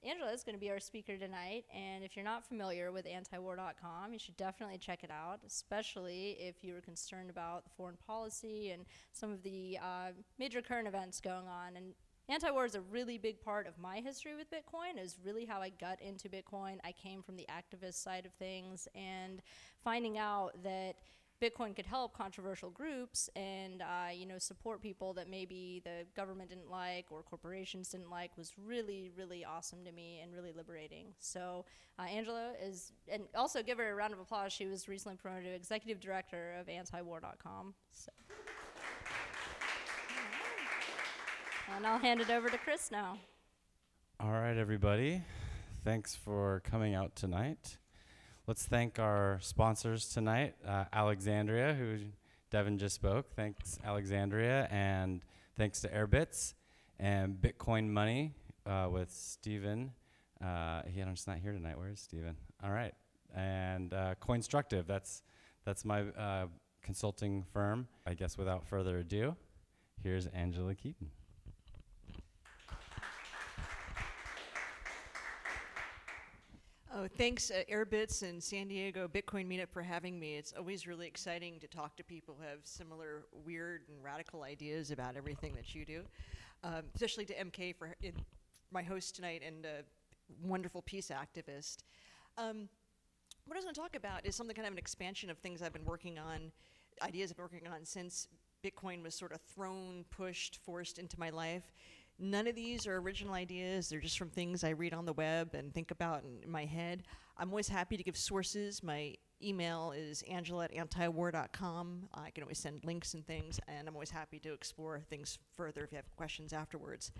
Angela is going to be our speaker tonight, and if you're not familiar with Antiwar.com, you should definitely check it out, especially if you were concerned about the foreign policy and some of the major current events going on. And Antiwar is a really big part of my history with Bitcoin. Is really how I got into Bitcoin. I came from the activist side of things, and finding out that Bitcoin could help controversial groups and support people that maybe the government didn't like or corporations didn't like was really, really awesome to me and really liberating. So Angela is, and also give her a round of applause. She was recently promoted to executive director of Antiwar.com. So. And I'll hand it over to Chris now. All right, everybody. Thanks for coming out tonight. Let's thank our sponsors tonight, Alexandria, who Devin just spoke. Thanks, Alexandria, and thanks to Airbits, and Bitcoin Money with Steven. He's not here tonight. Where is Steven? All right. And Coinstructive, that's my consulting firm. I guess without further ado, here's Angela Keaton. Oh, thanks Airbits and San Diego Bitcoin Meetup for having me. It's always really exciting to talk to people who have similar weird and radical ideas about everything that you do, especially to MK for my host tonight and a wonderful peace activist. What I was going to talk about is something kind of an expansion of things I've been working on, ideas I've been working on since Bitcoin was sort of thrown, pushed, forced into my life. None of these are original ideas. They're just from things I read on the web and think about in my head. I'm always happy to give sources. My email is angela@antiwar.com. I can always send links and things, and I'm always happy to explore things further if you have questions afterwards.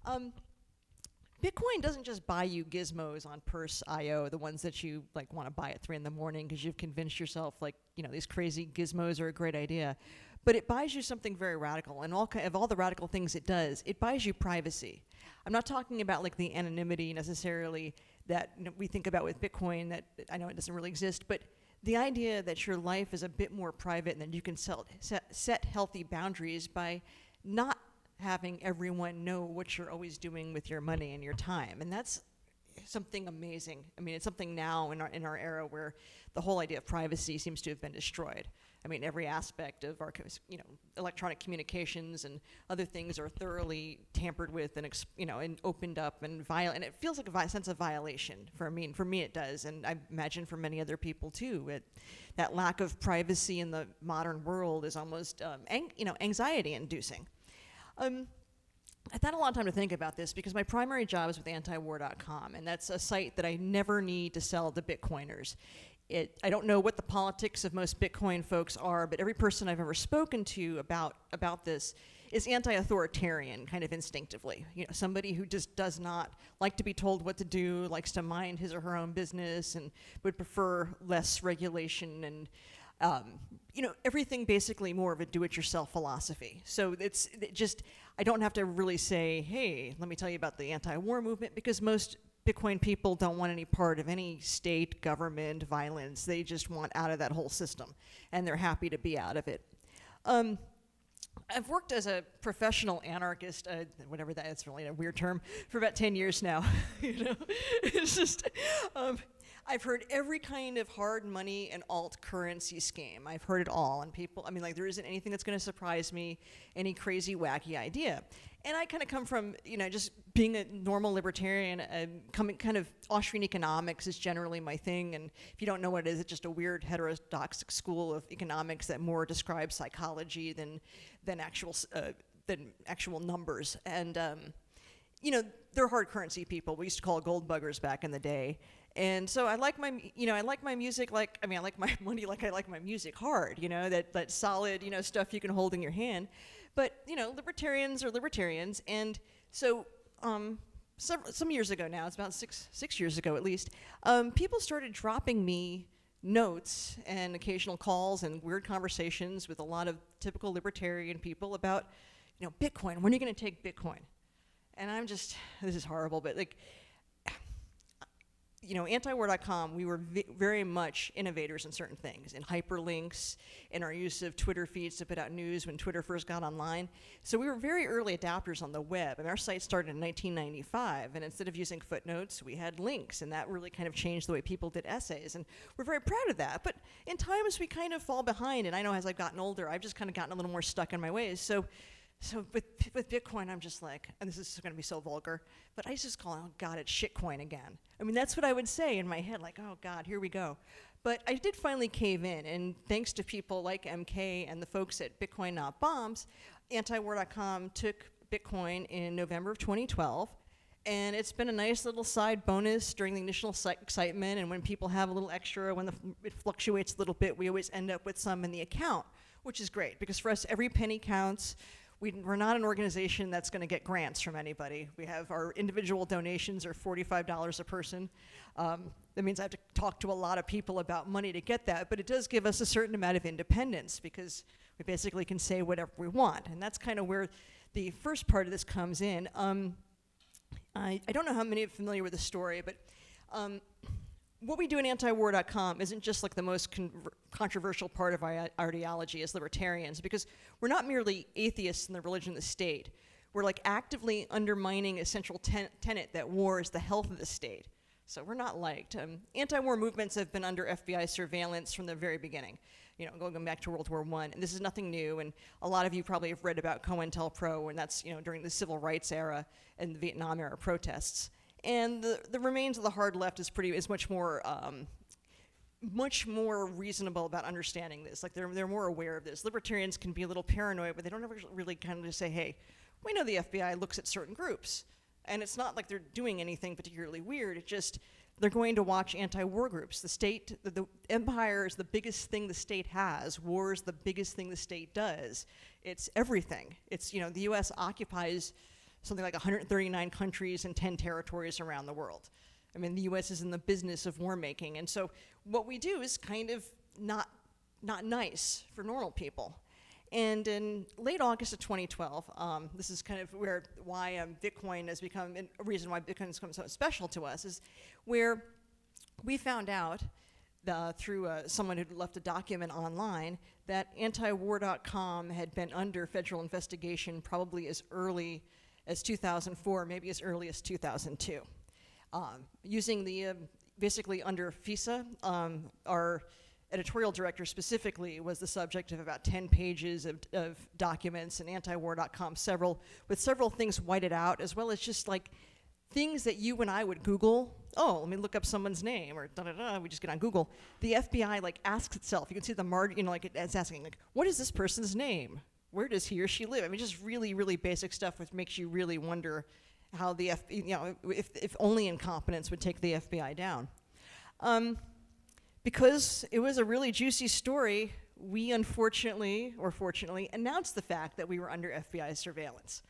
Bitcoin doesn't just buy you gizmos on Purse.io, the ones that you like want to buy at 3 in the morning because you've convinced yourself like, these crazy gizmos are a great idea. But it buys you something very radical, and of all the radical things it does, it buys you privacy. I'm not talking about like the anonymity necessarily that we think about with Bitcoin, that I know it doesn't really exist, but the idea that your life is a bit more private and that you can set healthy boundaries by not having everyone know what you're always doing with your money and your time. And that's something amazing. I mean, it's something now in our era where the whole idea of privacy seems to have been destroyed. I mean, every aspect of our, electronic communications and other things are thoroughly tampered with and, and opened up and violent. And it feels like a sense of violation. For me, it does, and I imagine for many other people too. That lack of privacy in the modern world is almost, anxiety-inducing. I've had a lot of time to think about this because my primary job is with Antiwar.com, and that's a site that I never need to sell to Bitcoiners. I don't know what the politics of most Bitcoin folks are, but every person I've ever spoken to about this is anti-authoritarian, kind of instinctively. Somebody who just does not like to be told what to do, likes to mind his or her own business, and would prefer less regulation and everything basically more of a do-it-yourself philosophy. So I don't have to really say, hey, let me tell you about the anti-war movement, because most Bitcoin people don't want any part of any state, government, violence. They just want out of that whole system, and they're happy to be out of it. I've worked as a professional anarchist, whatever that is, really a weird term, for about 10 years now. It's just, I've heard every kind of hard money and alt currency scheme. I've heard it all, and people, there isn't anything that's going to surprise me, any crazy, wacky idea. And I kind of come from, just being a normal libertarian, kind of Austrian economics is generally my thing. And if you don't know what it is, it's just a weird heterodox school of economics that more describes psychology than actual numbers. And they're hard currency people. We used to call gold buggers back in the day. And so I like my music I like my money like I like my music hard, that solid, stuff you can hold in your hand. But, libertarians are libertarians. And so some years ago now, it's about six years ago at least, people started dropping me notes and occasional calls and weird conversations with a lot of typical libertarian people about, Bitcoin. When are you going to take Bitcoin? And I'm just, this is horrible, but Antiwar.com, we were very much innovators in certain things, in hyperlinks, in our use of Twitter feeds to put out news when Twitter first got online. So we were very early adapters on the web. And our site started in 1995, and instead of using footnotes, we had links, and that really kind of changed the way people did essays. And we're very proud of that. But in times we kind of fall behind, and I know as I've gotten older, I've just kind of gotten a little more stuck in my ways. So with Bitcoin, I'm just like, and this is going to be so vulgar, but I just call it, oh God, it's shitcoin again. I mean, that's what I would say in my head, like, oh God, here we go. But I did finally cave in, and thanks to people like MK and the folks at Bitcoin Not Bombs, Antiwar.com took Bitcoin in November of 2012, and it's been a nice little side bonus during the initial excitement, and when people have a little extra, when it fluctuates a little bit, we always end up with some in the account, which is great, because for us, every penny counts. We're not an organization that's going to get grants from anybody. We have our individual donations are $45 a person. That means I have to talk to a lot of people about money to get that, but it does give us a certain amount of independence because we basically can say whatever we want. And that's kind of where the first part of this comes in. I don't know how many are familiar with the story, but what we do in Antiwar.com isn't just like the most controversial part of our ideology as libertarians, because we're not merely atheists in the religion of the state. We're like actively undermining a central tenet that war is the health of the state. So we're not liked. Anti-war movements have been under FBI surveillance from the very beginning, going back to World War I. And this is nothing new. And a lot of you probably have read about COINTELPRO, and that's during the civil rights era and the Vietnam era protests. And the remains of the hard left is much more reasonable about understanding this. Like they're more aware of this. Libertarians can be a little paranoid, but they don't ever really kind of just say, hey, we know the FBI looks at certain groups. And it's not like they're doing anything particularly weird. It's just they're going to watch anti-war groups. The state, the empire is the biggest thing the state has. War is the biggest thing the state does. It's everything. It's, the U.S. occupies something like 139 countries and 10 territories around the world. I mean, the U.S. is in the business of war making. And so what we do is kind of not nice for normal people. And in late August of 2012, this is kind of why Bitcoin has become a reason why Bitcoin has become so special to us, is where we found out through someone who left a document online that Antiwar.com had been under federal investigation probably as early as 2004, maybe as early as 2002. Using the, basically under FISA, our editorial director specifically was the subject of about 10 pages of documents, and Antiwar.com with several things whited out, as well as just like things that you and I would Google. Oh, let me look up someone's name, or da-da-da, we just get on Google. The FBI like asks itself, you can see the margin, like it's asking, like, what is this person's name? Where does he or she live? I mean, just really, really basic stuff which makes you really wonder how the if only incompetence would take the FBI down. Because it was a really juicy story, we unfortunately, or fortunately, announced the fact that we were under FBI surveillance.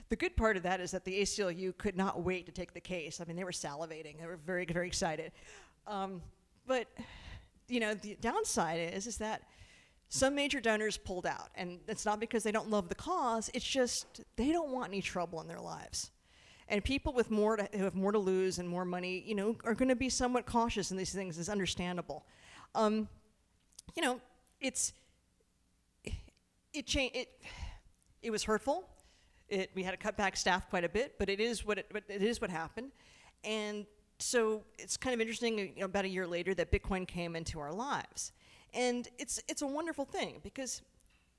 The good part of that is that the ACLU could not wait to take the case. I mean, they were salivating. They were very, very excited. But, the downside is that some major donors pulled out, and it's not because they don't love the cause, it's just they don't want any trouble in their lives. And people with who have more to lose and more money, are going to be somewhat cautious in these things. It's understandable. It was hurtful. We had to cut back staff quite a bit, but it is what happened. And so it's kind of interesting, about a year later, that Bitcoin came into our lives. And it's a wonderful thing, because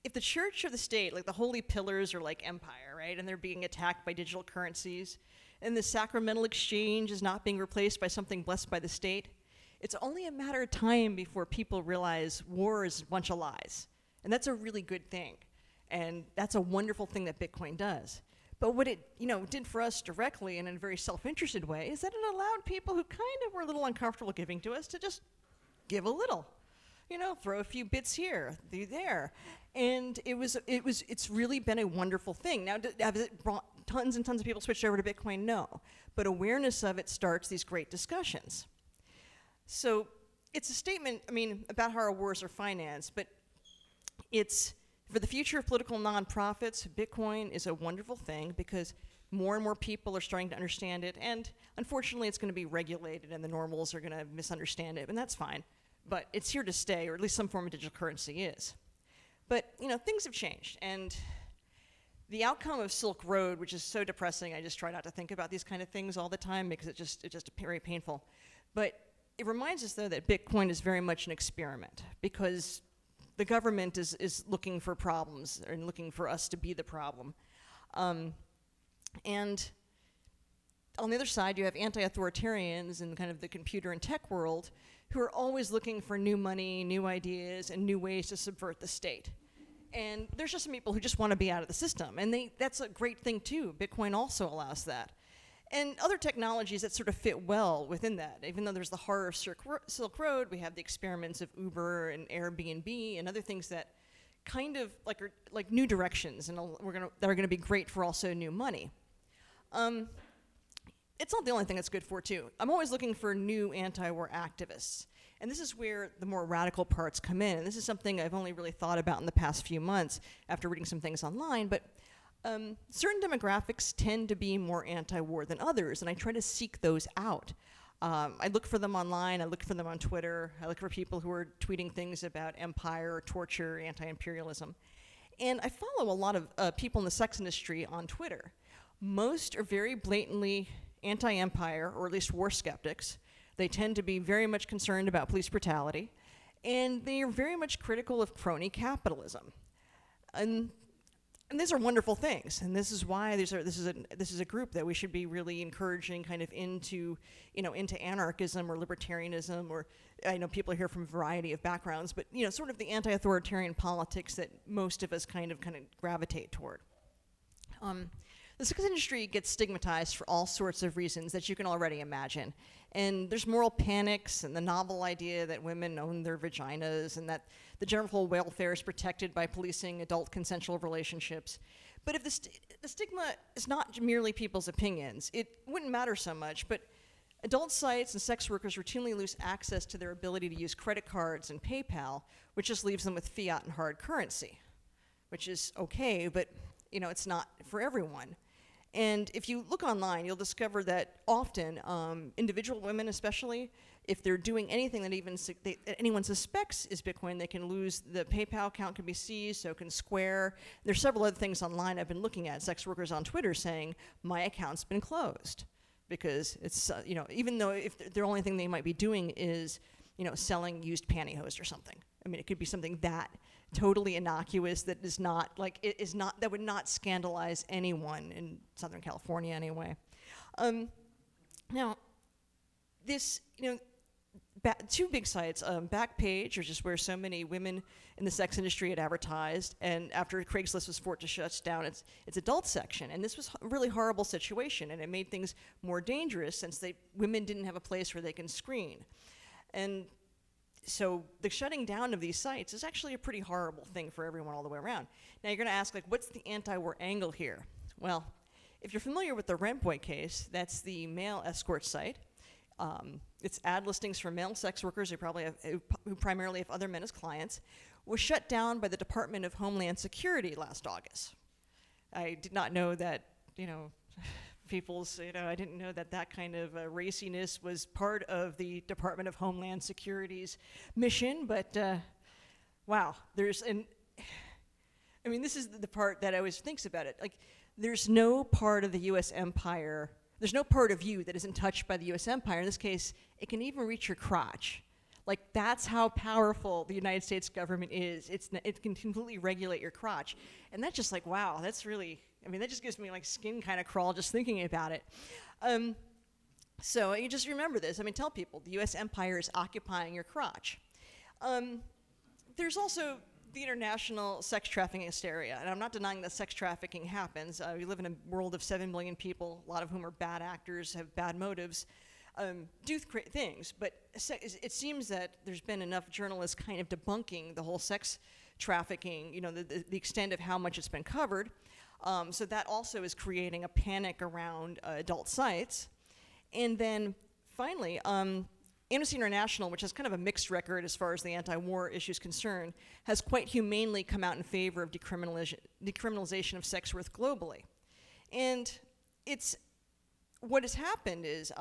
if the church or the state, like the holy pillars, are like empire, right, and they're being attacked by digital currencies, and the sacramental exchange is not being replaced by something blessed by the state, it's only a matter of time before people realize war is a bunch of lies. And that's a really good thing. And that's a wonderful thing that Bitcoin does. But what it did for us directly and in a very self-interested way is that it allowed people who kind of were a little uncomfortable giving to us to just give a little. Throw a few bits here, there. And it's really been a wonderful thing. Now, has it brought tons and tons of people switched over to Bitcoin? No. But awareness of it starts these great discussions. So it's a statement, about how our wars are financed, but it's, for the future of political nonprofits, Bitcoin is a wonderful thing, because more and more people are starting to understand it, and unfortunately it's going to be regulated and the normals are going to misunderstand it, and that's fine. But it's here to stay, or at least some form of digital currency is. But, you know, things have changed, and the outcome of Silk Road, which is so depressing, I just try not to think about these kind of things all the time because it's just very painful. But it reminds us, though, that Bitcoin is very much an experiment, because the government is looking for problems and looking for us to be the problem. And on the other side, you have anti-authoritarians in kind of the computer and tech world who are always looking for new money, new ideas, and new ways to subvert the state. And there's just some people who just want to be out of the system, and that's a great thing too. Bitcoin also allows that. And other technologies that sort of fit well within that. Even though there's the horror of Silk Road, we have the experiments of Uber and Airbnb and other things that kind of are like new directions, and that are gonna be great for also new money. It's not the only thing it's good for too. I'm always looking for new anti-war activists. And this is where the more radical parts come in. And this is something I've only really thought about in the past few months after reading some things online. But certain demographics tend to be more anti-war than others, and I try to seek those out. I look for them online, I look for them on Twitter, I look for people who are tweeting things about empire, torture, anti-imperialism. And I follow a lot of people in the sex industry on Twitter. Most are very blatantly anti-empire, or at least war skeptics. They tend to be very much concerned about police brutality, and they are very much critical of crony capitalism. And these are wonderful things, and this is why this is a group that we should be really encouraging kind of into anarchism or libertarianism, or I know people are here from a variety of backgrounds, but sort of the anti-authoritarian politics that most of us kind of gravitate toward. The sex industry gets stigmatized for all sorts of reasons that you can already imagine. And there's moral panics and the novel idea that women own their vaginas and that the general welfare is protected by policing adult consensual relationships. But if the stigma is not merely people's opinions, it wouldn't matter so much. But adult sites and sex workers routinely lose access to their ability to use credit cards and PayPal, which just leaves them with fiat and hard currency, which is okay, but it's not for everyone. And if you look online, you'll discover that often individual women especially, if they're doing anything that anyone suspects is Bitcoin, they can lose, the PayPal account can be seized, so can Square. There's several other things online I've been looking at, sex workers on Twitter saying, my account's been closed. Because it's, even though if the only thing they might be doing is, selling used pantyhose or something. I mean, it could be something that totally innocuous that is not, that would not scandalize anyone in Southern California anyway. Now, this, two big sites, Backpage, which is where so many women in the sex industry had advertised, and after Craigslist was forced to shut down its adult section, and this was a really horrible situation, and it made things more dangerous since women didn't have a place where they can screen. And so the shutting down of these sites is actually a pretty horrible thing for everyone all the way around. Now you're going to ask, what's the anti-war angle here? Well, if you're familiar with the Rentboy case, that's the male escort site. It's ad listings for male sex workers who primarily have other men as clients, was shut down by the Department of Homeland Security last August. I did not know that, I didn't know that kind of raciness was part of the Department of Homeland Security's mission, but wow, this is the part that I always thinks about it. There's no part of the U.S. empire, there's no part of you that isn't touched by the U.S. empire. In this case, it can even reach your crotch. That's how powerful the United States government is. It can completely regulate your crotch. And that's just wow, that's really, that just gives me skin kind of crawl just thinking about it. So you just remember this. Tell people, the U.S. empire is occupying your crotch. There's also the international sex trafficking hysteria, and I'm not denying that sex trafficking happens. We live in a world of 7 million people, a lot of whom are bad actors, have bad motives, do things, but it seems that there's been enough journalists kind of debunking the whole sex trafficking, the extent of how much it's been covered. So that also is creating a panic around adult sites. And then finally, Amnesty International, which has kind of a mixed record as far as the anti-war issue is concerned, has quite humanely come out in favor of decriminalization of sex work globally. And it's what has happened is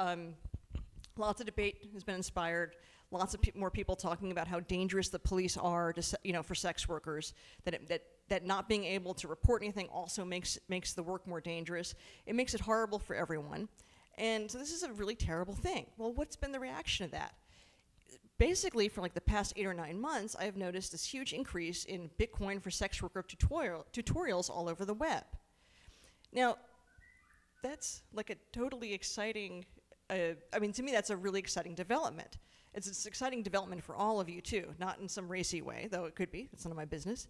lots of debate has been inspired. Lots of more people talking about how dangerous the police are to, for sex workers. That not being able to report anything also makes the work more dangerous. It makes it horrible for everyone. And so this is a really terrible thing. Well, what's been the reaction to that? Basically, for like the past 8 or 9 months, I've noticed this huge increase in Bitcoin for sex worker tutorials all over the web. Now, that's like a totally exciting, to me, that's a really exciting development. It's an exciting development for all of you, too, not in some racy way, though it could be. It's none of my business.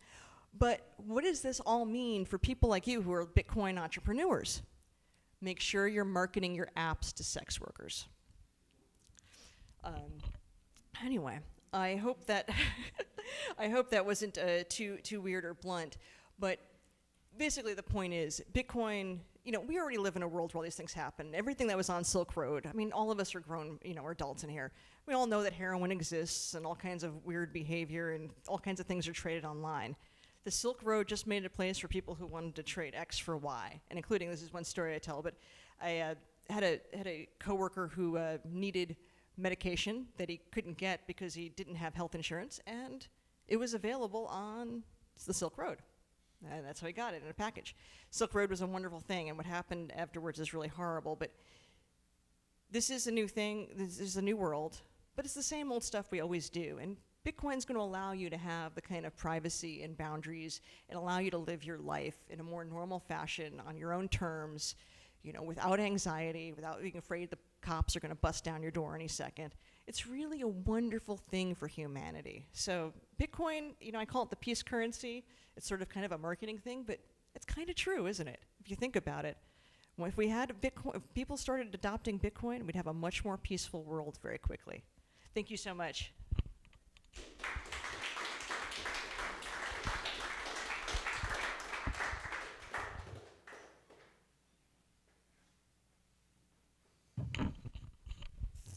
But what does this all mean for people like you who are Bitcoin entrepreneurs? Make sure you're marketing your apps to sex workers. Anyway, I hope that I hope that wasn't too weird or blunt. But basically, the point is, Bitcoin. We already live in a world where all these things happen. Everything that was on Silk Road. I mean, all of us are grown, we're adults in here. We all know that heroin exists and all kinds of weird behavior and all kinds of things are traded online. The Silk Road just made it a place for people who wanted to trade X for Y, and including, this is one story I tell, but I had a coworker who needed medication that he couldn't get because he didn't have health insurance, and it was available on the Silk Road. And that's how he got it in a package. Silk Road was a wonderful thing, and what happened afterwards is really horrible, but this is a new thing, this is a new world, but it's the same old stuff we always do, and Bitcoin's going to allow you to have the kind of privacy and boundaries and allow you to live your life in a more normal fashion on your own terms, without anxiety, without being afraid the cops are going to bust down your door any second. It's really a wonderful thing for humanity. So Bitcoin, I call it the peace currency. It's sort of kind of a marketing thing, but it's kind of true, isn't it? If you think about it. Well, if we had Bitcoin, if people started adopting Bitcoin, we'd have a much more peaceful world very quickly. Thank you so much.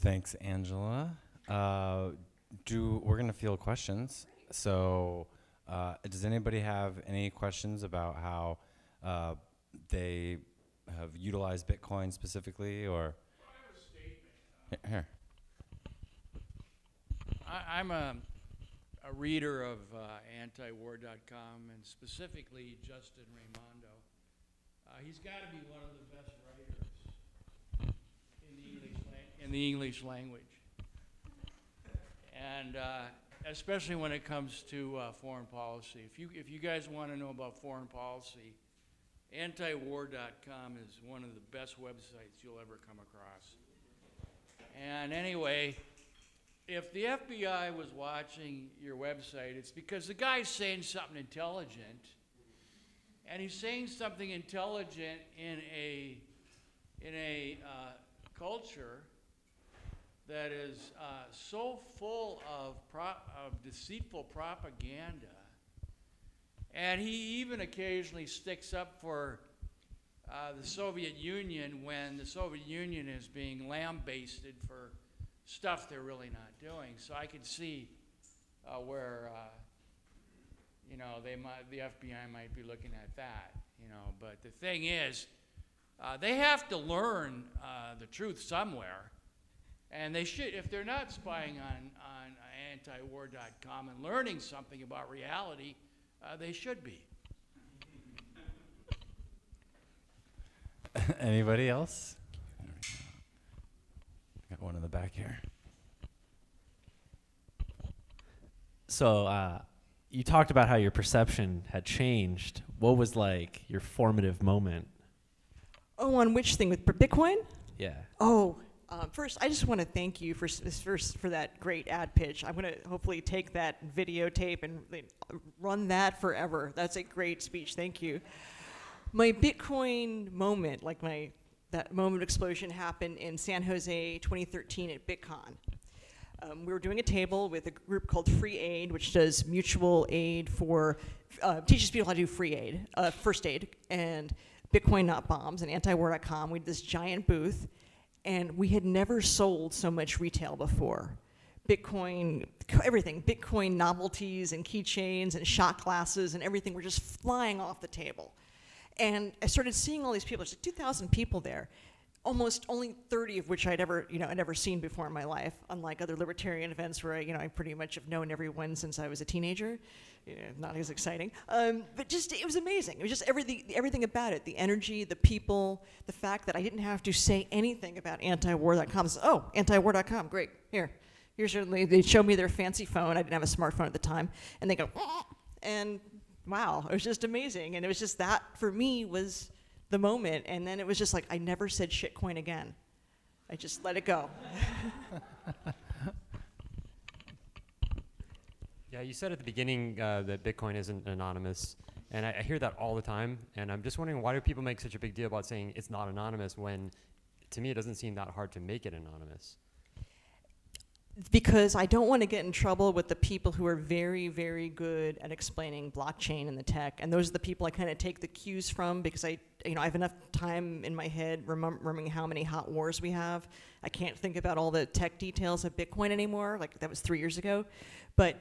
Thanks, Angela. We're going to field questions. So does anybody have any questions about how they have utilized Bitcoin specifically, or? I have a statement. Here. I'm a reader of Antiwar.com, and specifically Justin Raimondo. He's got to be one of the best writers in the English language, and especially when it comes to foreign policy. If you guys want to know about foreign policy, Antiwar.com is one of the best websites you'll ever come across. And anyway, if the FBI was watching your website, it's because the guy's saying something intelligent, and he's saying something intelligent in a culture that is so full of deceitful propaganda. And he even occasionally sticks up for the Soviet Union when the Soviet Union is being lambasted for stuff they're really not doing. So I could see where the FBI might be looking at that. But the thing is, they have to learn the truth somewhere, and they should. If they're not spying on Antiwar.com and learning something about reality, they should be. Anybody else? Got one in the back here. So you talked about how your perception had changed. What was like your formative moment? Oh, on which thing? With Bitcoin? Yeah. Oh, first, I just want to thank you for that great ad pitch. I'm going to hopefully take that videotape and run that forever. That's a great speech. Thank you. My Bitcoin moment, that moment of explosion, happened in San Jose 2013 at BitCon. We were doing a table with a group called Free Aid, which does mutual aid teaches people how to do free aid, first aid, and Bitcoin Not Bombs and Antiwar.com. We had this giant booth, and we had never sold so much retail before. Bitcoin, everything, Bitcoin novelties and keychains and shot glasses and everything were just flying off the table. And I started seeing all these people. There's like 2,000 people there. Almost only 30 of which I'd ever seen before in my life, unlike other libertarian events where I pretty much have known everyone since I was a teenager. Not as exciting, but just it was amazing. It was just everything about it, the energy, the people, the fact that I didn't have to say anything about Antiwar.com. So, oh, Antiwar.com, great. Here's your. They showed me their fancy phone. I didn't have a smartphone at the time, and they go, and wow, it was just amazing. And it was just that for me was the moment, and then it was just like I never said shitcoin again. I just let it go. Yeah, you said at the beginning that Bitcoin isn't anonymous, and I hear that all the time, and I'm just wondering, why do people make such a big deal about saying it's not anonymous when, to me, it doesn't seem that hard to make it anonymous? Because I don't want to get in trouble with the people who are very, very good at explaining blockchain and the tech, and those are the people I kind of take the cues from, because I have enough time in my head remembering how many hot wars we have. I can't think about all the tech details of Bitcoin anymore. Like that was 3 years ago, but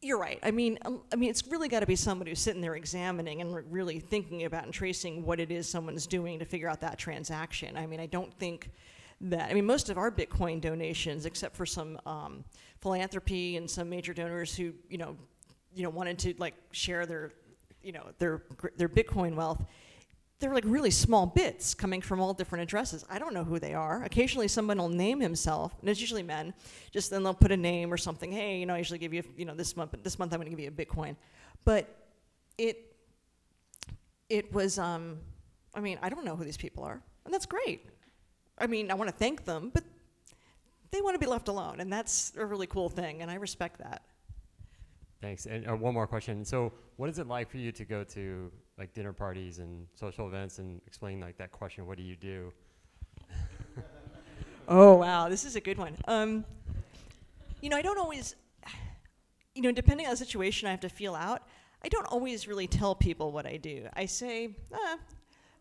you're right. I mean, it's really got to be somebody who's sitting there examining and really thinking about and tracing what it is someone's doing to figure out that transaction. I mean, I don't think that. I mean, most of our Bitcoin donations, except for some philanthropy and some major donors who wanted to like share their Bitcoin wealth, they're like really small bits coming from all different addresses. I don't know who they are. Occasionally someone will name himself, and it's usually men, just then they'll put a name or something. Hey, I usually give you, this month I'm going to give you a Bitcoin. But it was, I don't know who these people are, and that's great. I mean, I want to thank them, but they want to be left alone, and that's a really cool thing, and I respect that. Thanks. And one more question. So what is it like for you to go to like dinner parties and social events and explain like that question, what do you do? Oh, wow. This is a good one. I don't always, depending on the situation I have to feel out, I don't always really tell people what I do. I say,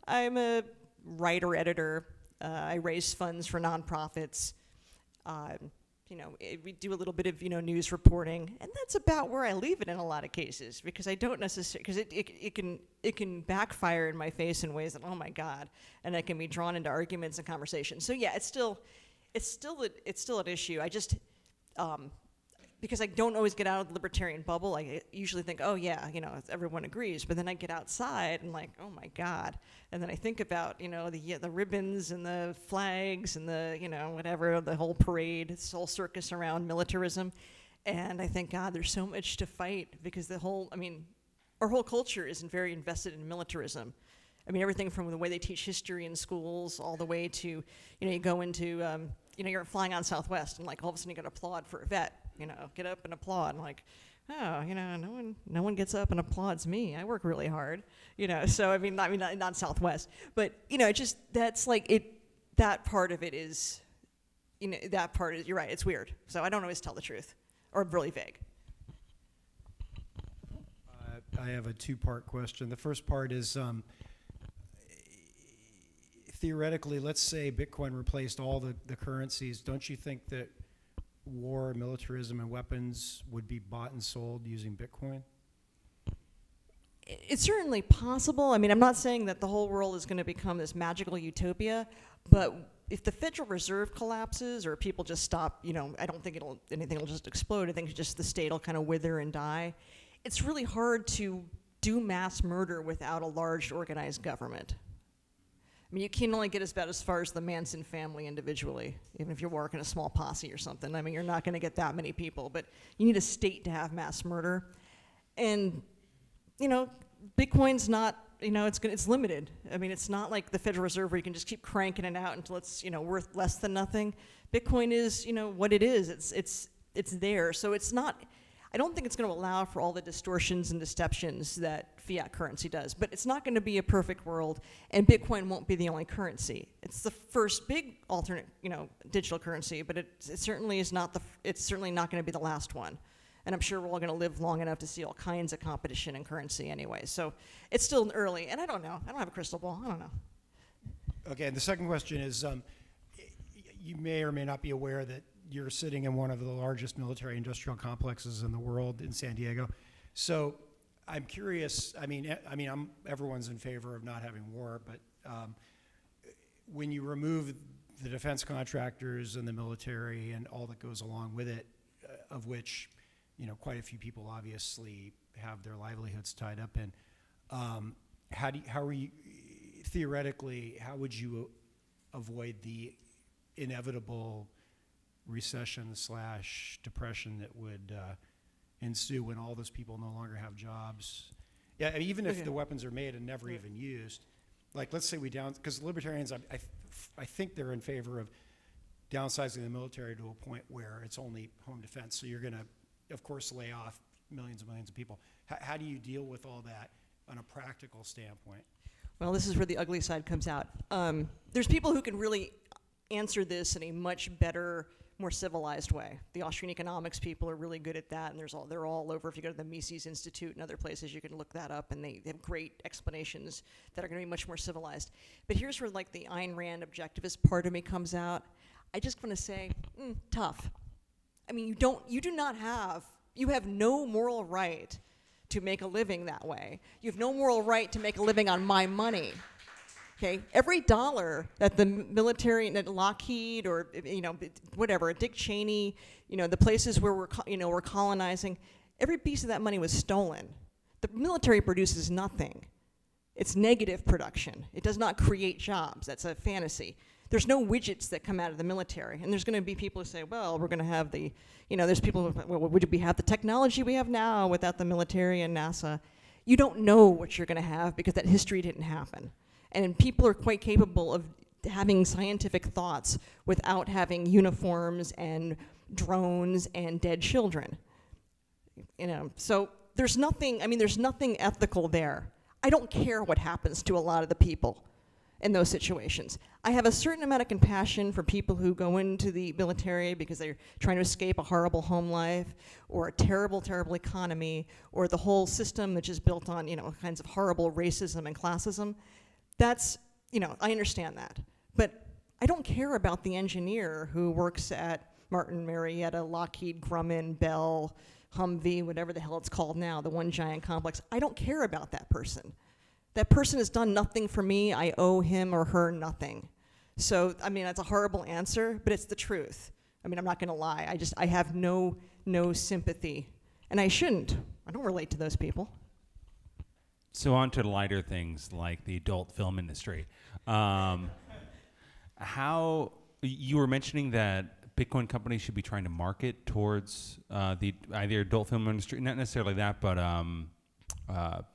I'm a writer, editor. I raise funds for nonprofits. We do a little bit of, news reporting, and that's about where I leave it in a lot of cases, because I don't necessarily, because it can backfire in my face in ways that, oh my God, and I can be drawn into arguments and conversations. So yeah, it's still an issue. I just, because I don't always get out of the libertarian bubble, I usually think, oh yeah, everyone agrees, but then I get outside and like, oh my God, and then I think about, the ribbons and the flags and the, whatever, the whole parade, this whole circus around militarism, and I think, God, there's so much to fight, because our whole culture isn't very invested in militarism. I mean, everything from the way they teach history in schools all the way to, you go into, you're flying on Southwest, and like all of a sudden you got to applaud for a vet. Get up and applaud. And like, oh, no one gets up and applauds me. I work really hard, So not Southwest, but that's like it. That part of it is, that part is. You're right. It's weird. So I don't always tell the truth, or really vague. I have a two-part question. The first part is, theoretically, let's say Bitcoin replaced all the currencies. Don't you think that war, militarism, and weapons would be bought and sold using Bitcoin? It's certainly possible. I mean, I'm not saying that the whole world is going to become this magical utopia, but if the Federal Reserve collapses or people just stop, I don't think anything will just explode. I think just the state will kind of wither and die. It's really hard to do mass murder without a large organized government. I mean, you can only get about as far as the Manson family individually, even if you're working a small posse or something. I mean, you're not going to get that many people, but you need a state to have mass murder. And, Bitcoin's not, it's limited. I mean, it's not like the Federal Reserve where you can just keep cranking it out until it's, worth less than nothing. Bitcoin is, what it is. It's there. So it's not, I don't think it's going to allow for all the distortions and deceptions that fiat currency does, but it's not going to be a perfect world, and Bitcoin won't be the only currency. It's the first big alternate, digital currency, but it certainly is not it's certainly not going to be the last one. And I'm sure we're all going to live long enough to see all kinds of competition in currency anyway. So it's still early, and I don't know. I don't have a crystal ball. I don't know. Okay, and the second question is, you may or may not be aware that you're sitting in one of the largest military industrial complexes in the world in San Diego. So I'm curious. Everyone's in favor of not having war, but when you remove the defense contractors and the military and all that goes along with it, of which, quite a few people obviously have their livelihoods tied up in, theoretically, how would you avoid the inevitable recession / depression that would ensue when all those people no longer have jobs? Yeah, even if the weapons are made and never even used, like let's say because libertarians, I think they're in favor of downsizing the military to a point where it's only home defense. So you're going to, of course, lay off millions and millions of people. How do you deal with all that on a practical standpoint? Well, this is where the ugly side comes out. There's people who can really answer this in a much better, more civilized way. The Austrian economics people are really good at that, and they're all over. If you go to the Mises Institute and other places, you can look that up, and they have great explanations that are going to be much more civilized. But here's where like the Ayn Rand objectivist part of me comes out. I just want to say, tough. I mean, you have no moral right to make a living that way. You have no moral right to make a living on my money. Okay, every dollar that the military, that Lockheed or whatever, Dick Cheney, the places where we're colonizing, every piece of that money was stolen. The military produces nothing. It's negative production. It does not create jobs. That's a fantasy. There's no widgets that come out of the military, and there's going to be people who say, well, we're going to have there's people who, well, would we have the technology we have now without the military and NASA? You don't know what you're going to have because that history didn't happen. And people are quite capable of having scientific thoughts without having uniforms and drones and dead children. So there's nothing ethical there. I don't care what happens to a lot of the people in those situations. I have a certain amount of compassion for people who go into the military because they're trying to escape a horrible home life or a terrible, terrible economy or the whole system that's just built on, kinds of horrible racism and classism. That's, I understand that. But I don't care about the engineer who works at Martin Marietta, Lockheed, Grumman, Bell, Humvee, whatever the hell it's called now, the one giant complex. I don't care about that person. That person has done nothing for me. I owe him or her nothing. So, that's a horrible answer, but it's the truth. I'm not going to lie. I have no sympathy. And I shouldn't. I don't relate to those people. So on to lighter things like the adult film industry. How you were mentioning that Bitcoin companies should be trying to market towards the either adult film industry, not necessarily that, but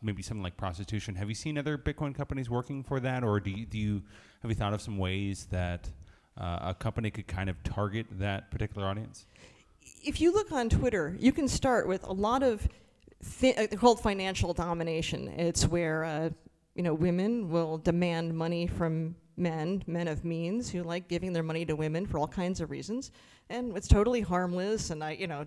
maybe something like prostitution. Have you seen other Bitcoin companies working for that, or have you thought of some ways that a company could kind of target that particular audience? If you look on Twitter, you can start with a lot of called financial domination. It's where women will demand money from men of means who like giving their money to women for all kinds of reasons, and it's totally harmless, and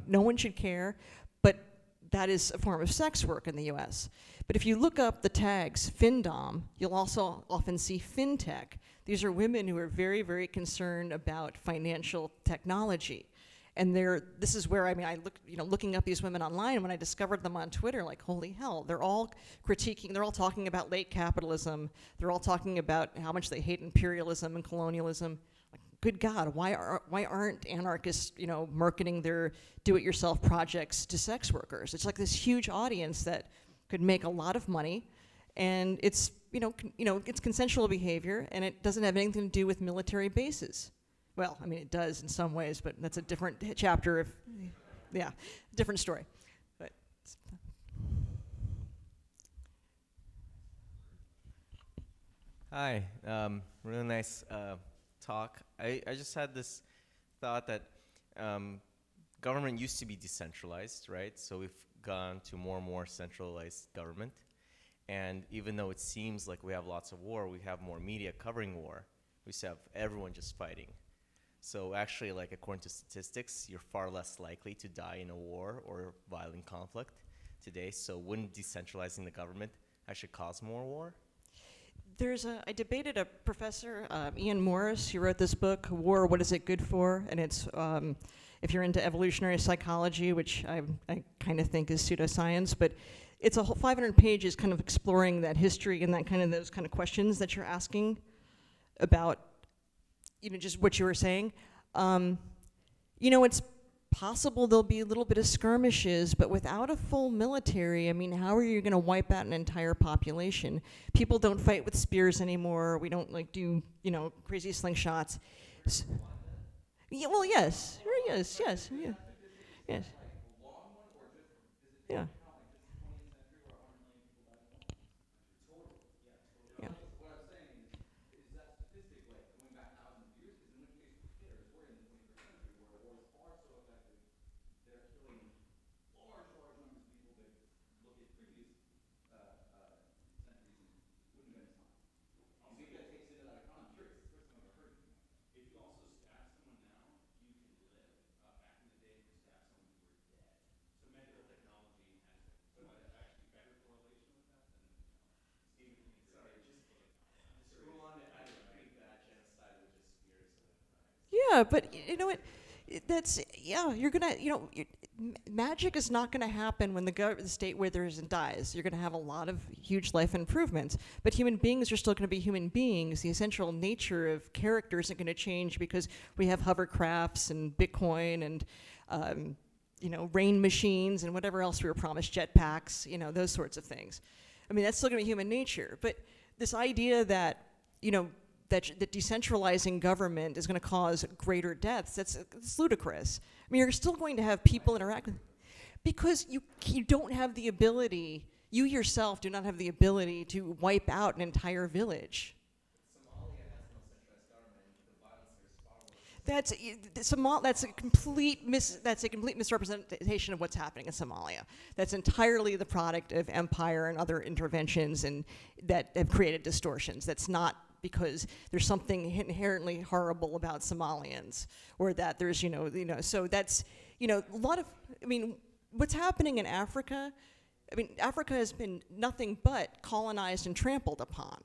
no one should care. But that is a form of sex work in the U.S. But if you look up the tags FinDom, you'll also often see FinTech. These are women who are very, very concerned about financial technology. And this is where, I look, looking up these women online, when I discovered them on Twitter, like, holy hell, they're all talking about late capitalism. They're all talking about how much they hate imperialism and colonialism. Like, good God, why aren't anarchists, marketing their do-it-yourself projects to sex workers? It's like this huge audience that could make a lot of money, and it's, it's consensual behavior, and it doesn't have anything to do with military bases. Well, it does in some ways, but that's a different chapter different story. But Hi, really nice talk. I just had this thought that government used to be decentralized, right? So we've gone to more and more centralized government. And even though it seems like we have lots of war, we have more media covering war. We just have everyone just fighting. So actually, like, according to statistics, you're far less likely to die in a war or violent conflict today. So wouldn't decentralizing the government actually cause more war? I debated a professor, Ian Morris, who wrote this book, War, What Is It Good For? And it's, if you're into evolutionary psychology, which I kind of think is pseudoscience, but it's a whole 500 pages kind of exploring that history and that kind of those kind of questions that you're asking about, just what you were saying. It's possible there'll be a little bit of skirmishes, but without a full military, how are you going to wipe out an entire population? People don't fight with spears anymore. We don't do, crazy slingshots. Yeah, well, yes. Yes, yes, yeah. Yes. Yeah. Yeah. Yeah, but you know what? You're gonna, magic is not gonna happen when the state withers and dies. You're gonna have a lot of huge life improvements, but human beings are still gonna be human beings. The essential nature of character isn't gonna change because we have hovercrafts and Bitcoin and, rain machines and whatever else we were promised, jetpacks, those sorts of things. That's still gonna be human nature. But this idea that, that decentralizing government is going to cause greater deaths, it's ludicrous. You're still going to have people interact with, because you don't have the ability, you yourself do not have the ability to wipe out an entire village. Somalia has no centralized government. The violence there is far worse. That's a complete misrepresentation of what's happening in Somalia. That's entirely the product of empire and other interventions and that have created distortions. That's not because there's something inherently horrible about Somalians, or that there's, so that's, a lot of, what's happening in Africa, Africa has been nothing but colonized and trampled upon.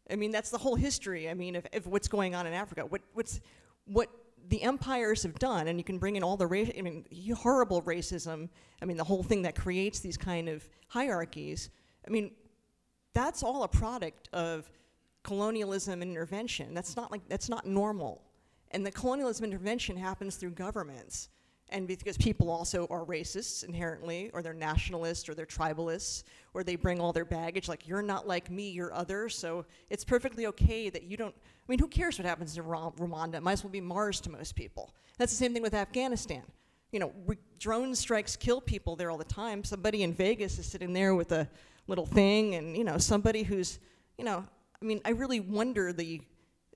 That's the whole history, of what's going on in Africa. What the empires have done, and you can bring in all the horrible racism, the whole thing that creates these kind of hierarchies, that's all a product of colonialism and intervention. That's not normal. And the colonialism intervention happens through governments. And because people also are racists inherently, or they're nationalists, or they're tribalists, or they bring all their baggage, like, you're not like me, you're other, so it's perfectly okay that you don't, who cares what happens in Rwanda? It might as well be Mars to most people. That's the same thing with Afghanistan. Drone strikes kill people there all the time. Somebody in Vegas is sitting there with a little thing, and, somebody who's, I really wonder the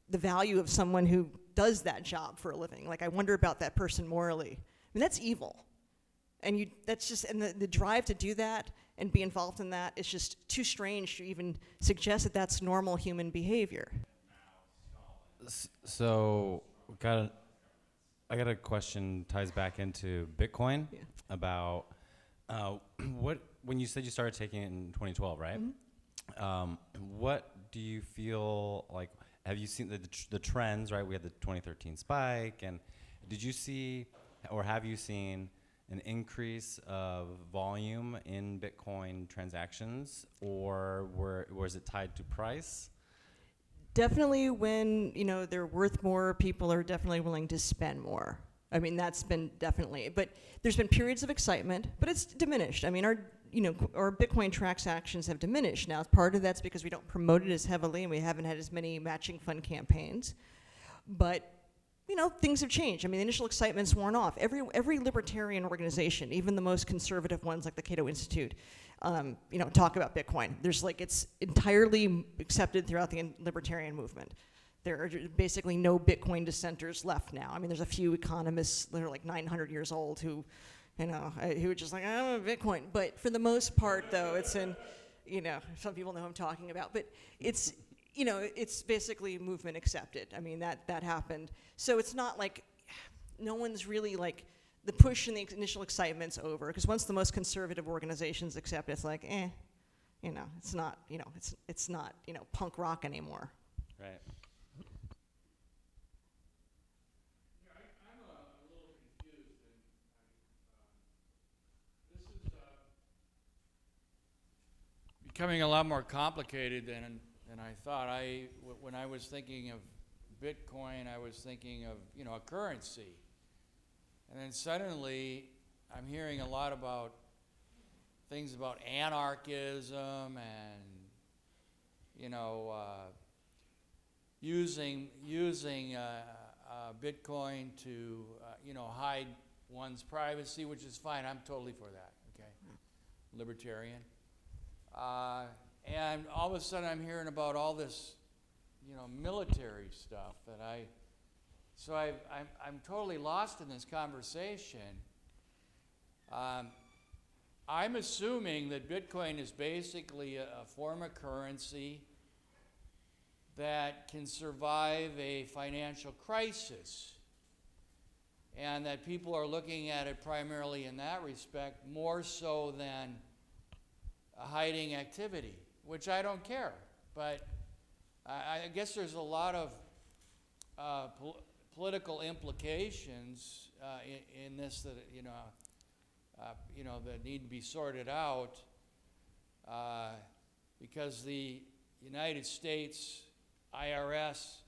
value of someone who does that job for a living. I wonder about that person morally. That's evil. And the drive to do that and be involved in that is just too strange to even suggest that that's normal human behavior. So, I got a question, ties back into Bitcoin, about when you said you started taking it in 2012, right? Mm-hmm. What do you feel like? Have you seen the trends? Right, we had the 2013 spike, and did you see, or have you seen, an increase of volume in Bitcoin transactions, or was it tied to price? Definitely, when they're worth more, people are definitely willing to spend more. That's been definitely, but there's been periods of excitement, but it's diminished. Our Bitcoin transactions have diminished. Now, part of that's because we don't promote it as heavily and we haven't had as many matching fund campaigns. But, things have changed. The initial excitement's worn off. Every libertarian organization, even the most conservative ones like the Cato Institute, talk about Bitcoin. It's entirely accepted throughout the libertarian movement. There are basically no Bitcoin dissenters left now. There's a few economists that are 900 years old who who are just I'm a Bitcoin. But for the most part, though, it's in, some people know who I'm talking about. But it's, it's basically movement accepted. That happened. So it's not like no one's really the push and the initial excitement's over. Because once the most conservative organizations accept it, it's it's not, it's not, punk rock anymore. Right. becoming a lot more complicated than I thought. When I was thinking of Bitcoin, I was thinking of, you know, a currency. And then suddenly I'm hearing a lot about things about anarchism and, you know, using Bitcoin to, you know, hide one's privacy, which is fine. I'm totally for that, okay? Libertarian. And all of a sudden I'm hearing about all this, you know, military stuff that I'm totally lost in this conversation. I'm assuming that Bitcoin is basically a form of currency that can survive a financial crisis, and that people are looking at it primarily in that respect, more so than a hiding activity, which I don't care. But I guess there's a lot of political implications in this that, you know, that need to be sorted out, because the United States IRS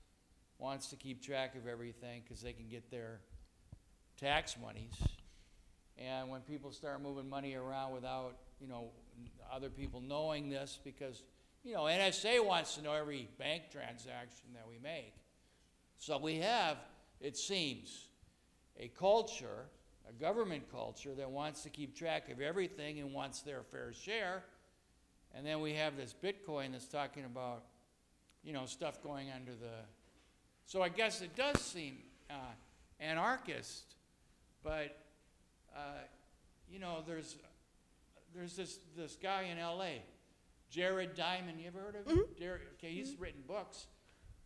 wants to keep track of everything because they can get their tax monies. And when people start moving money around without, you know, other people knowing this, because, you know, NSA wants to know every bank transaction that we make. So we have, it seems, a culture, a government culture that wants to keep track of everything and wants their fair share. And then we have this Bitcoin that's talking about, you know, stuff going under the... So I guess it does seem anarchist, but, you know, there's this guy in L.A., Jared Diamond. You ever heard of him? Jared, okay, he's written books.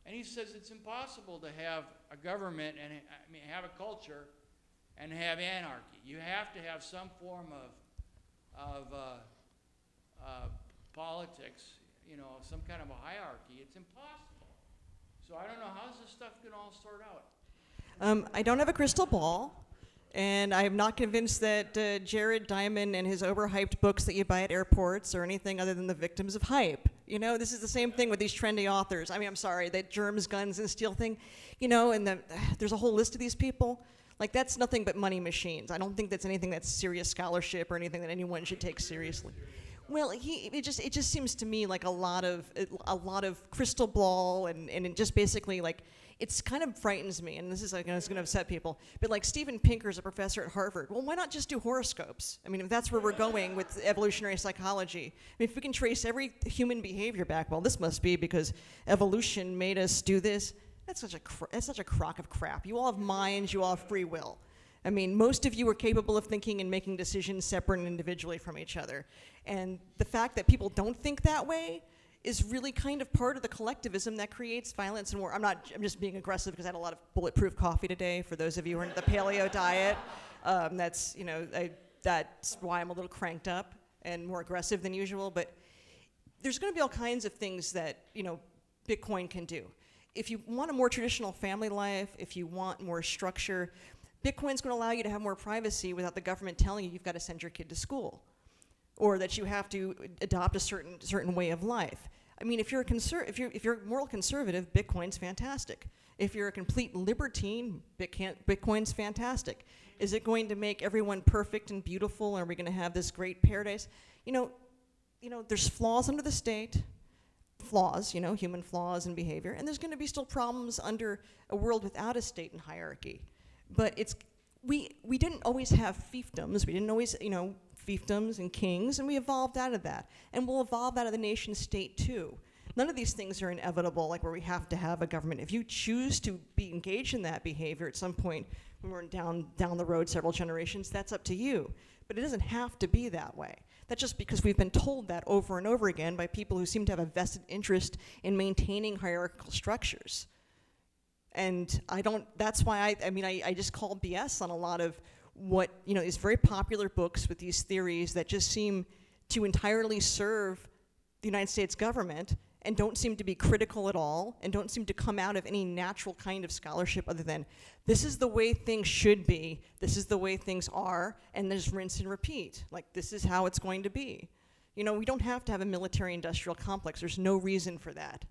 And he says it's impossible to have a government and, I mean, have a culture and have anarchy. You have to have some form of politics, you know, some kind of a hierarchy. It's impossible. So I don't know, how's this stuff going to all sort out? I don't have a crystal ball, and I am not convinced that Jared Diamond and his overhyped books that you buy at airports are anything other than the victims of hype. You know, this is the same thing with these trendy authors. I mean, I'm sorry, that germs, guns, and steel thing, you know, and there's a whole list of these people. Like, that's nothing but money machines. I don't think that's anything that's serious scholarship or anything that anyone should take seriously. Well, it just seems to me like a lot of crystal ball, and it just basically, like, it's kind of frightens me, and this is, like, it's going to upset people, but like Steven Pinker's a professor at Harvard. Well, why not just do horoscopes? I mean, if that's where we're going with evolutionary psychology. I mean, if we can trace every human behavior back, well, this must be because evolution made us do this. That's such a crock of crap. You all have minds, you all have free will. I mean, most of you are capable of thinking and making decisions separate and individually from each other. And the fact that people don't think that way is really kind of part of the collectivism that creates violence and war. I'm just being aggressive because I had a lot of bulletproof coffee today. For those of you who are into the paleo diet, that's, you know, that's why I'm a little cranked up and more aggressive than usual. But there's going to be all kinds of things that, you know, Bitcoin can do. If you want a more traditional family life, if you want more structure, Bitcoin's going to allow you to have more privacy without the government telling you you've got to send your kid to school, or that you have to adopt a certain way of life. I mean, if you're a moral conservative, Bitcoin's fantastic. If you're a complete libertine, Bitcoin's fantastic. Is it going to make everyone perfect and beautiful? Are we going to have this great paradise? You know, there's flaws under the state. Flaws, you know, human flaws and behavior, and there's going to be still problems under a world without a state and hierarchy. But we didn't always have fiefdoms. We didn't always, you know, fiefdoms and kings, and we evolved out of that. And we'll evolve out of the nation state too. None of these things are inevitable, like where we have to have a government. If you choose to be engaged in that behavior at some point when we're down the road several generations, that's up to you. But it doesn't have to be that way. That's just because we've been told that over and over again by people who seem to have a vested interest in maintaining hierarchical structures. And that's why I just call BS on a lot of what, you know, these very popular books with these theories that just seem to entirely serve the United States government and don't seem to be critical at all and don't seem to come out of any natural kind of scholarship other than this is the way things should be, this is the way things are, and there's rinse and repeat. Like, this is how it's going to be. You know, we don't have to have a military-industrial complex. There's no reason for that.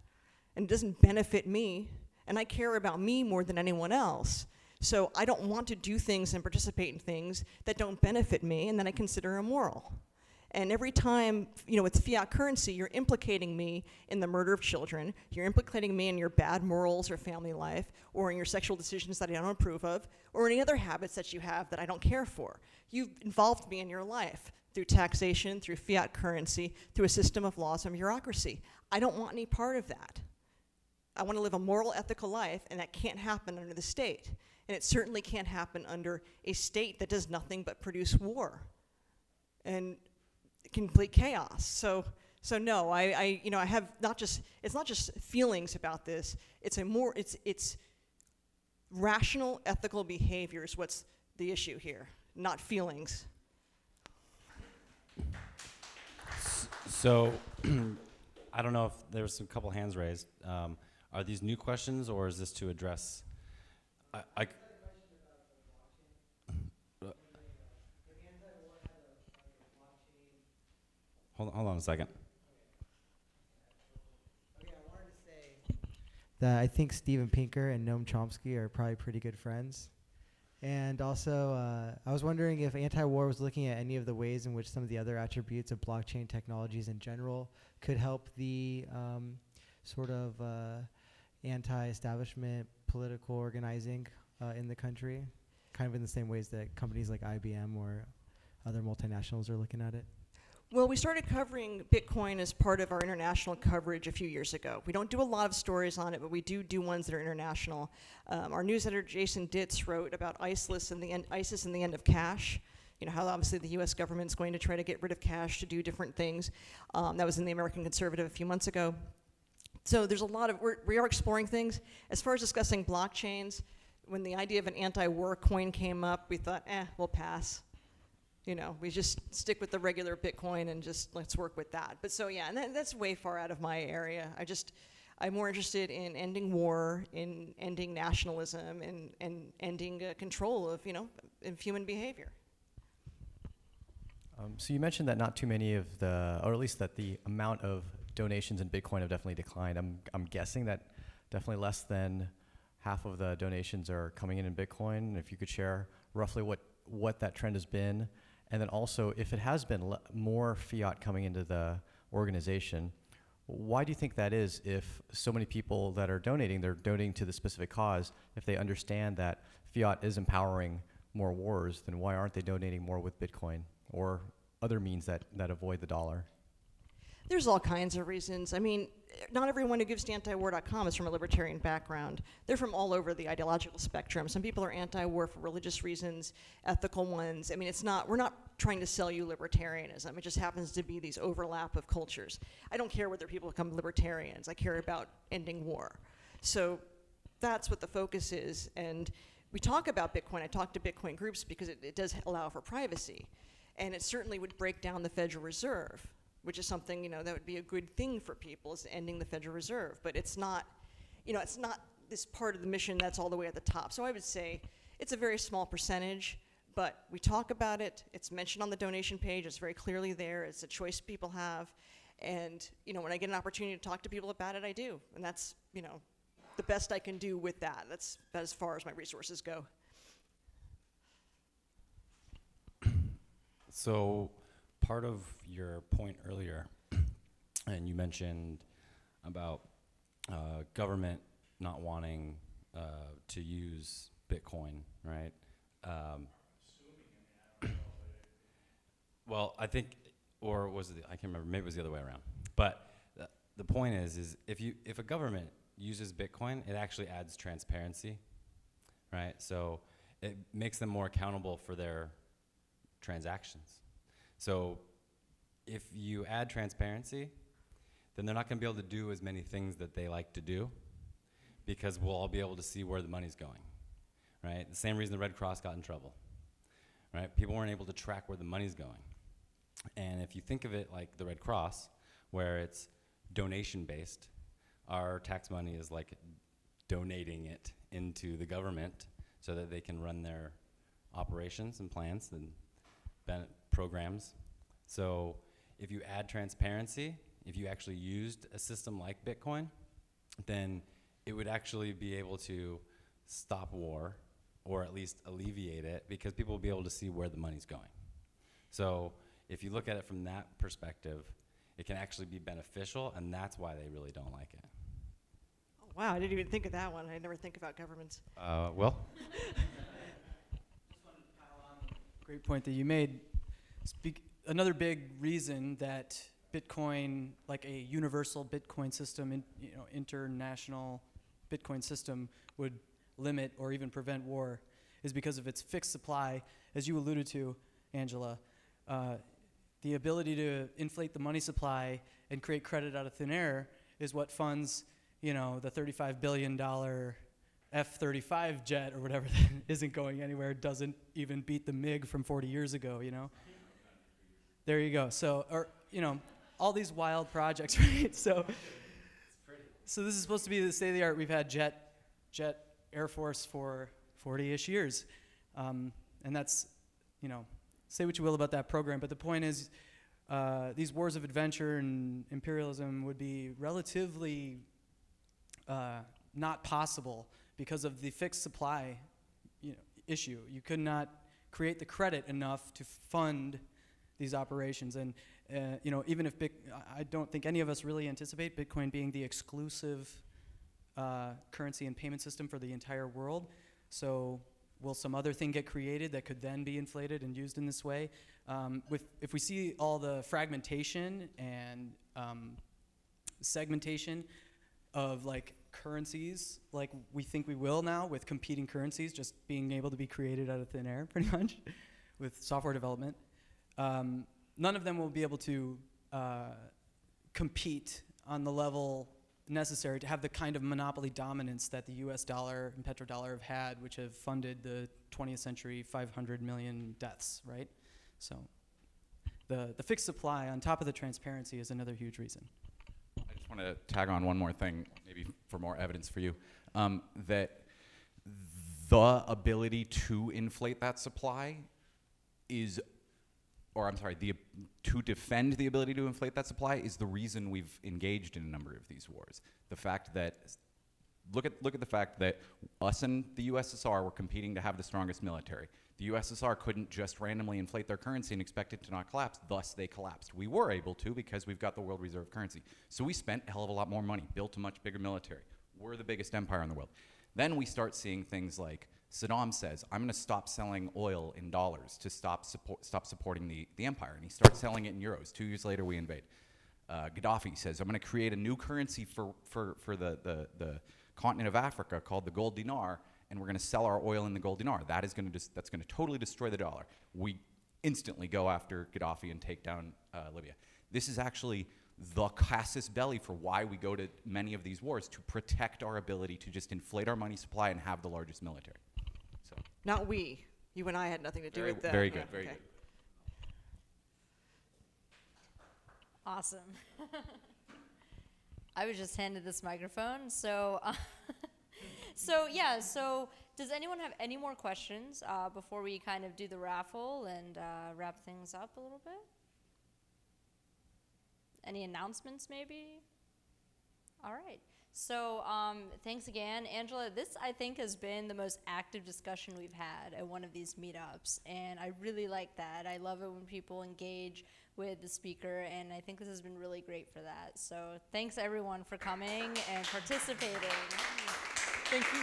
And it doesn't benefit me, and I care about me more than anyone else. So I don't want to do things and participate in things that don't benefit me and that I consider immoral. And every time, you know, with fiat currency, you're implicating me in the murder of children, you're implicating me in your bad morals or family life, or in your sexual decisions that I don't approve of, or any other habits that you have that I don't care for. You've involved me in your life through taxation, through fiat currency, through a system of laws and bureaucracy. I don't want any part of that. I want to live a moral, ethical life, and that can't happen under the state. And it certainly can't happen under a state that does nothing but produce war and complete chaos. So no, I have it's not just feelings about this. It's rational, ethical behavior is what's the issue here, not feelings. So, I don't know if there was a couple hands raised. Are these new questions, or is this to address? Hold on a second. Okay, I wanted to say that I think Steven Pinker and Noam Chomsky are probably pretty good friends. And also, I was wondering if Antiwar was looking at any of the ways in which some of the other attributes of blockchain technologies in general could help the sort of anti-establishment political organizing in the country, kind of in the same ways that companies like IBM or other multinationals are looking at it. Well, we started covering Bitcoin as part of our international coverage a few years ago. We don't do a lot of stories on it, but we do ones that are international. Our news editor, Jason Ditz, wrote about ISIS and the end of cash. You know, how obviously the US government's going to try to get rid of cash to do different things. That was in the American Conservative a few months ago. So there's a lot of, we are exploring things. As far as discussing blockchains, when the idea of an anti-war coin came up, we thought, we'll pass. You know, we just stick with the regular Bitcoin and just let's work with that. But so yeah, and that's way far out of my area. I'm more interested in ending war, in ending nationalism, and ending control of, of human behavior. So you mentioned that not too many of or at least that the amount of donations in Bitcoin have definitely declined. I'm guessing that definitely less than half of the donations are coming in Bitcoin. And if you could share roughly what that trend has been. And then also, if it has been more fiat coming into the organization, why do you think that is? If so many people that are donating, they're donating to the specific cause. If they understand that fiat is empowering more wars, then why aren't they donating more with Bitcoin or other means that avoid the dollar? There's all kinds of reasons. I mean, not everyone who gives to antiwar.com is from a libertarian background. They're from all over the ideological spectrum. Some people are anti-war for religious reasons, ethical ones. I mean, we're not trying to sell you libertarianism. It just happens to be these overlap of cultures. I don't care whether people become libertarians. I care about ending war. So that's what the focus is. And we talk about Bitcoin. I talk to Bitcoin groups because it does allow for privacy. And it certainly would break down the Federal Reserve, which is something, that would be a good thing for people, is ending the Federal Reserve. But it's not, it's not this part of the mission that's all the way at the top. So I would say it's a very small percentage, but we talk about it. It's mentioned on the donation page. It's very clearly there. It's a choice people have. And, when I get an opportunity to talk to people about it, I do. And that's, the best I can do with that. That's as far as my resources go. So part of your point earlier, and you mentioned about government not wanting to use Bitcoin, right? Well, I think, or was it? I can't remember. Maybe it was the other way around. But the point is if a government uses Bitcoin, it actually adds transparency, right? So it makes them more accountable for their transactions. So if you add transparency, then they're not going to be able to do as many things that they like to do, because we'll all be able to see where the money's going, right? The same reason the Red Cross got in trouble, right? People weren't able to track where the money's going. And if you think of it like the Red Cross, where it's donation-based, our tax money is like donating it into the government so that they can run their operations and plans and programs. So if you add transparency, if you actually used a system like Bitcoin, then it would actually be able to stop war or at least alleviate it, because people will be able to see where the money's going. So if you look at it from that perspective, it can actually be beneficial, and that's why they really don't like it. Oh, wow, I didn't even think of that one. I never think about governments. Will? Great point that you made. Another big reason that Bitcoin, like a universal Bitcoin system, international Bitcoin system, would limit or even prevent war, is because of its fixed supply, as you alluded to, Angela. The ability to inflate the money supply and create credit out of thin air is what funds, the $35 billion F-35 jet or whatever that isn't going anywhere, doesn't even beat the MiG from 40 years ago, There you go. So, all these wild projects, right? So this is supposed to be the state of the art. We've had jet Air Force for 40-ish years. And that's, say what you will about that program, but the point is these wars of adventure and imperialism would be relatively not possible because of the fixed supply issue. You could not create the credit enough to fund these operations. And even if I don't think any of us really anticipate Bitcoin being the exclusive currency and payment system for the entire world. So will some other thing get created that could then be inflated and used in this way? If we see all the fragmentation and segmentation of currencies, like we think we will now, with competing currencies just being able to be created out of thin air, pretty much, with software development, none of them will be able to compete on the level necessary to have the kind of monopoly dominance that the US dollar and petrodollar have had, which have funded the 20th century 500 million deaths, right? So the fixed supply on top of the transparency is another huge reason. I just want to tag on one more thing, maybe for more evidence for you, that the ability to inflate that supply is, or I'm sorry, to defend the ability to inflate that supply is the reason we've engaged in a number of these wars. The fact that, look at the fact that us and the USSR were competing to have the strongest military. The USSR couldn't just randomly inflate their currency and expect it to not collapse, thus they collapsed. We were able to because we've got the world reserve currency. So we spent a hell of a lot more money, built a much bigger military. We're the biggest empire in the world. Then we start seeing things like Saddam says, I'm going to stop selling oil in dollars to stop supporting the empire. And he starts selling it in euros. 2 years later, we invade. Gaddafi says, I'm going to create a new currency for the continent of Africa called the gold dinar, and we're going to sell our oil in the gold dinar. That's going to totally destroy the dollar. We instantly go after Gaddafi and take down Libya. This is actually the casus belli for why we go to many of these wars, to protect our ability to just inflate our money supply and have the largest military. So. Not we. You and I had nothing to do with that. Very good, very good. Awesome. I was just handed this microphone, so so does anyone have any more questions before we kind of do the raffle and wrap things up a little bit? Any announcements, maybe? All right. So thanks again, Angela. This, I think, has been the most active discussion we've had at one of these meetups, and I really like that. I love it when people engage with the speaker, and I think this has been really great for that. So thanks, everyone, for coming and participating. Thank you.